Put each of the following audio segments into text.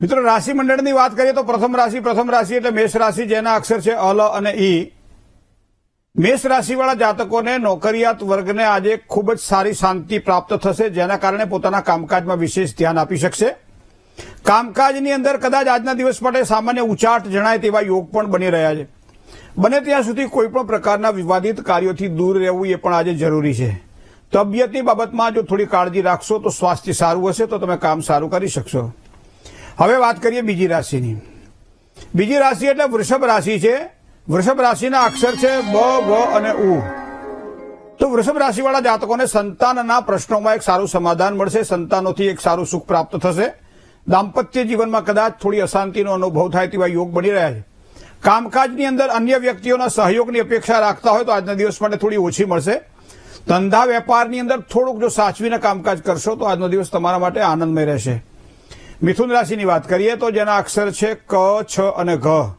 મિત્રો રાશિ મંડળની વાત કરીએ તો પ્રથમ રાશિ એટલે મેષ રાશિ, જેના અક્ષર છે અલ અને ઈ. મેષ રાશિવાળા જાતકોને નોકરિયાત વર્ગને આજે ખૂબ જ સારી શાંતિ પ્રાપ્ત થશે, જેના કારણે પોતાના કામકાજમાં વિશેષ ધ્યાન આપી શકશે. કામકાજની અંદર કદાચ આજના દિવસ માટે સામાન્ય ઉચાટ જણાય તેવા યોગ પણ બની રહ્યા છે. બને ત્યાં સુધી કોઈ પણ પ્રકારના વિવાદિત કાર્યોથી દૂર રહેવું એ પણ આજે જરૂરી છે. તબિયતની બાબતમાં જો થોડી કાળજી રાખશો તો સ્વાસ્થ્ય સારું હશે, તો તમે કામ સારું કરી શકશો. હવે વાત કરીએ બીજી રાશિની. બીજી રાશિ એટલે વૃષભ રાશિ છે. વૃષભ રાશિના અક્ષર છે બ, વ અને ઉ. તો વૃષભ રાશિવાળા જાતકોને સંતાનના પ્રશ્નોમાં એક સારું સમાધાન મળશે. સંતાનોથી એક સારું સુખ પ્રાપ્ત થશે. દાંપત્ય જીવનમાં કદાચ થોડી અશાંતિનો અનુભવ થાય તેવા યોગ બની રહ્યા છે. કામકાજની અંદર અન્ય વ્યક્તિઓના સહયોગની અપેક્ષા રાખતા હોય તો આજના દિવસ માટે થોડી ઓછી મળશે. ધંધા વેપારની અંદર થોડુંક જો સાચવીને કામકાજ કરશો તો આજનો દિવસ તમારા માટે આનંદમય રહેશે. મિથુન રાશિની વાત કરીએ તો જેના અક્ષર છે ક, છ અને ઘ.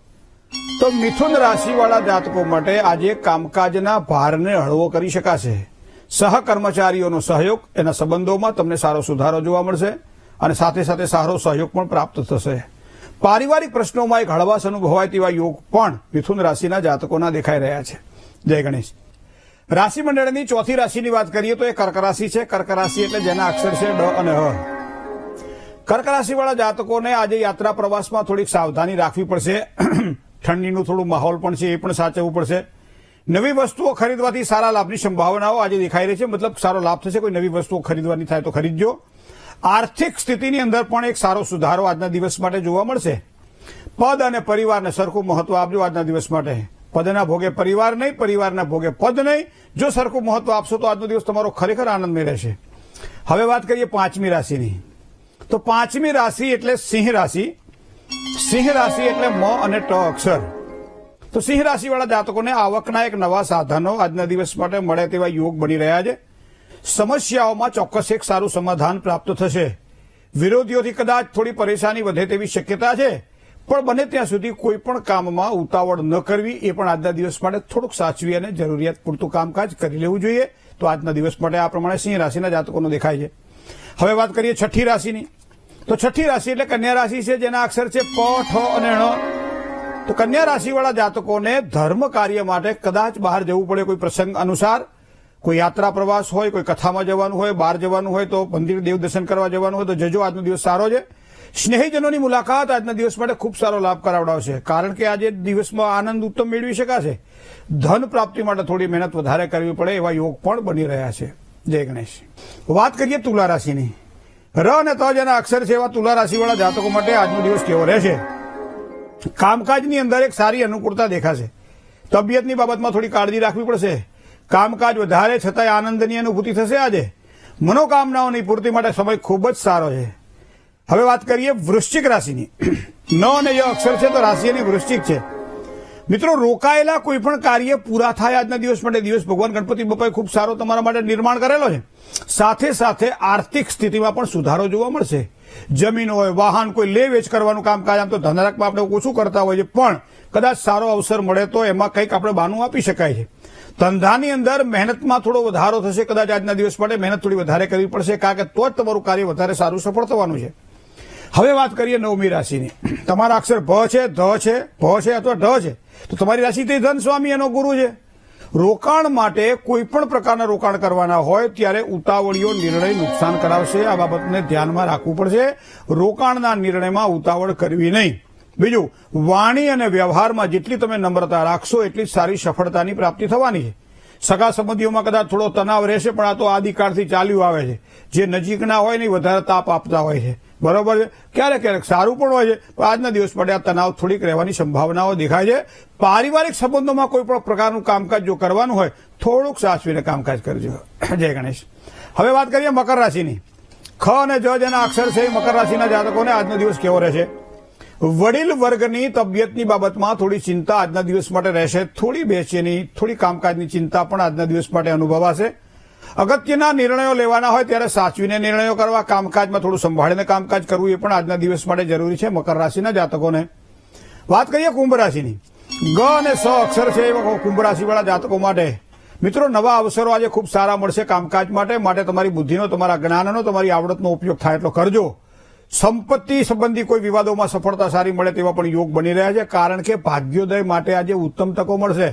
તો મિથુન રાશિવાળા જાતકો માટે આજે કામકાજના ભારને હળવો કરી શકાશે. સહકર્મચારીઓનો સહયોગ, એના સંબંધોમાં તમને સારો સુધારો જોવા મળશે અને સાથે સાથે સારો સહયોગ પણ પ્રાપ્ત થશે. પારિવારિક પ્રશ્નોમાં એક હળવાશ અનુભવાય તેવા યોગ પણ મિથુન રાશિના જાતકોના દેખાઈ રહ્યા છે. જય ગણેશ. રાશિ મંડળની ચોથી રાશિની વાત કરીએ તો એ કર્ક રાશિ છે. કર્ક રાશિ એટલે જેના અક્ષર છે ડ અને હ. કર્ક રાશિવાળા જાતકોને આજે યાત્રા પ્રવાસમાં થોડીક સાવધાની રાખવી પડશે. ઠંડીનું થોડું માહોલ પણ છે, એ પણ સાચવવું પડશે. નવી વસ્તુઓ ખરીદવાથી સારા લાભની સંભાવનાઓ આજે દેખાઈ રહી છે. મતલબ સારો લાભ થશે. કોઈ નવી વસ્તુઓ ખરીદવાની થાય તો ખરીદજો. આર્થિક સ્થિતિની અંદર પણ એક સારો સુધારો આજના દિવસ માટે જોવા મળશે. પદ અને પરિવારને સરખું મહત્વ આપજો આજના દિવસ માટે. પદના ભોગે પરિવાર નહીં, પરિવારના ભોગે પદ નહીં. જો સરખું મહત્વ આપશો તો આજનો દિવસ તમારો ખરેખર આનંદમય રહેશે. હવે વાત કરીએ પાંચમી રાશિની. તો પાંચમી રાશિ એટલે સિંહ રાશિ. સિંહ રાશિ એટલે મ અને ટ અક્ષર. તો સિંહ રાશિવાળા જાતકોને આવકના એક નવા સાધનો આજના દિવસ માટે મળે તેવા યોગ બની રહ્યા છે. સમસ્યાઓમાં ચોક્કસ એક સારું સમાધાન પ્રાપ્ત થશે. વિરોધીઓથી કદાચ થોડી પરેશાની વધે તેવી શક્યતા છે, પણ બને ત્યાં સુધી કોઈ પણ કામમાં ઉતાવળ ન કરવી, એ પણ આજના દિવસ માટે થોડુંક સાચવી અને જરૂરિયાત પૂરતું કામકાજ કરી લેવું જોઈએ. તો આજના દિવસ માટે આ પ્રમાણે સિંહ રાશિના જાતકોનો દેખાય છે. હવે વાત કરીએ છઠ્ઠી રાશિની. તો છઠ્ઠી રાશિ એટલે કન્યા રાશિ છે, જેના અક્ષર છે પ, ઠ અને ણ. તો કન્યા રાશિવાળા જાતકોને ધર્મ કાર્ય માટે કદાચ બહાર જવું પડે. કોઈ પ્રસંગ અનુસાર કોઈ યાત્રા પ્રવાસ હોય, કોઈ કથામાં જવાનું હોય, બહાર જવાનું હોય, તો મંદિર દેવ દર્શન કરવા જવાનું હોય તો જજો. આજનો દિવસ સારો છે. સ્નેહીજનોની મુલાકાત આજના દિવસ માટે ખૂબ સારો લાભ કરાવડાવશે, કારણ કે આજે દિવસમાં આનંદ ઉત્તમ મેળવી શકાશે. ધન પ્રાપ્તિ માટે થોડી મહેનત વધારે કરવી પડે એવા યોગ પણ બની રહ્યા છે. જય ગણેશ. વાત કરીએ તુલા રાશિની. ર અને ત જેના અક્ષર છે એવા તુલા રાશિવાળા જાતકો માટે આજનો દિવસ કેવો રહેશે? કામકાજની અંદર એક સારી અનુકૂળતા દેખાશે. તબિયતની બાબતમાં થોડી કાળજી રાખવી પડશે. કામકાજ વધારે છતાંય આનંદની અનુભૂતિ થશે. આજે મનોકામનાઓની પૂર્તિ માટે સમય ખૂબ જ સારો છે. હવે વાત કરીએ વૃશ્ચિક રાશિની. ન અને ય અક્ષર છે તો રાશિ એની વૃશ્ચિક છે. મિત્રો, રોકાયેલા કોઈ પણ કાર્ય પૂરા થાય આજના દિવસ માટે. દિવસ ભગવાન ગણપતિ બાપાએ ખૂબ સારો તમારા માટે નિર્માણ કરેલો છે. સાથે સાથે આર્થિક સ્થિતિમાં પણ સુધારો જોવા મળશે. જમીન હોય, વાહન, કોઈ લે વેચ કરવાનું કામકાજ, આમ તો ધંધામાં આપણે ઓછું કરતા હોય છે, પણ કદાચ સારો અવસર મળે તો એમાં કંઈક આપણે બાનું આપી શકાય છે. ધંધાની અંદર મહેનતમાં થોડો વધારો થશે. કદાચ આજના દિવસ માટે મહેનત થોડી વધારે કરવી પડશે, કારણ કે તો જ તમારું કાર્ય વધારે સારું સફળ થવાનું છે. હવે વાત કરીએ નવમી રાશિની. તમારા અક્ષર ભ છે, ધ છે, ભ છે અથવા ઢ છે. તો તમારી રાશિ તે ધન સ્વામી એનો ગુરુ છે. રોકાણ માટે કોઈ પણ પ્રકારના રોકાણ કરવાના હોય ત્યારે ઉતાવળીયો નિર્ણય નુકસાન કરાવશે. આ બાબતને ધ્યાનમાં રાખવું પડશે. રોકાણના નિર્ણયમાં ઉતાવળ કરવી નહીં. બીજું, વાણી અને વ્યવહારમાં જેટલી તમે નમ્રતા રાખશો એટલી સારી સફળતાની પ્રાપ્તિ થવાની છે. સગા સંબંધીઓમાં કદાચ થોડો તણાવ રહેશે, પણ આ તો આદિકાળથી ચાલ્યું આવે છે. જે નજીકના હોય ને વધારે તાપ આપતા હોય છે, બરોબર છે. ક્યારેક ક્યારેક સારું પણ હોય છે, પણ આજના દિવસ માટે આ તણાવ થોડીક રહેવાની સંભાવનાઓ દેખાય છે. પારિવારિક સંબંધોમાં કોઈ પણ પ્રકારનું કામકાજ જો કરવાનું હોય થોડુંક સાચવીને કામકાજ કરજો. જય ગણેશ. હવે વાત કરીએ મકર રાશિની. ખ અને જ જેના અક્ષર છે મકર રાશિના જાતકોને આજનો દિવસ કેવો રહેશે? વડીલ વર્ગની તબિયતની બાબતમાં થોડી ચિંતા આજના દિવસ માટે રહેશે. થોડી બેચેની, થોડી કામકાજની ચિંતા પણ આજના દિવસ માટે અનુભવાશે. અગત્યના નિર્ણયો લેવાના હોય ત્યારે સાચવીને નિર્ણયો કરવા. કામકાજમાં થોડું સંભાળીને કામકાજ કરવું એ પણ આજના દિવસ માટે જરૂરી છે મકર રાશિના જાતકોને. વાત કરીએ કુંભ રાશિની. ગ અને સ અક્ષર છે એવા કુંભ રાશિવાળા જાતકો માટે મિત્રો નવા અવસરો આજે ખૂબ સારા મળશે કામકાજ માટે. તમારી બુદ્ધિનો, તમારા જ્ઞાનનો, તમારી આવડતનો ઉપયોગ થાય એટલો કરજો. સંપત્તિ સંબંધી કોઈ વિવાદોમાં સફળતા સારી મળે તેવા પણ યોગ બની રહ્યા છે, કારણ કે ભાગ્યોદય માટે આજે ઉત્તમ તકો મળશે.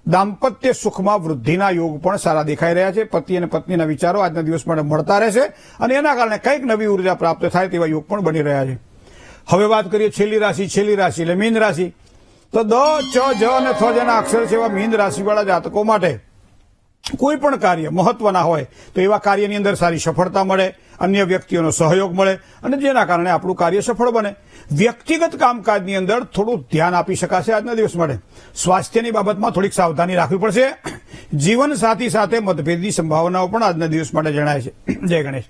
દાંપત્ય સુખમાં વૃદ્ધિના યોગ પણ સારા દેખાઈ રહ્યા છે. પતિ અને પત્નીના વિચારો આજના દિવસ માટે મળતા રહેશે અને એના કારણે કંઈક નવી ઉર્જા પ્રાપ્ત થાય તેવા યોગ પણ બની રહ્યા છે. હવે વાત કરીએ છેલ્લી રાશિ એટલે મીન રાશિ. તો દ, ચ, જ અને થ જેના અક્ષર છે એવા મીન રાશિવાળા જાતકો માટે કોઈ પણ કાર્ય મહત્વના હોય તો એવા કાર્યની અંદર સારી સફળતા મળે, અન્ય વ્યક્તિઓનો સહયોગ મળે અને જેના કારણે આપણું કાર્ય સફળ બને. વ્યક્તિગત કામકાજની અંદર થોડું ધ્યાન આપી શકાશે આજના દિવસ માટે. સ્વાસ્થ્યની બાબતમાં થોડીક સાવધાની રાખવી પડશે. જીવનસાથી સાથે મતભેદની સંભાવનાઓ પણ આજના દિવસ માટે જણાય છે. જય ગણેશ.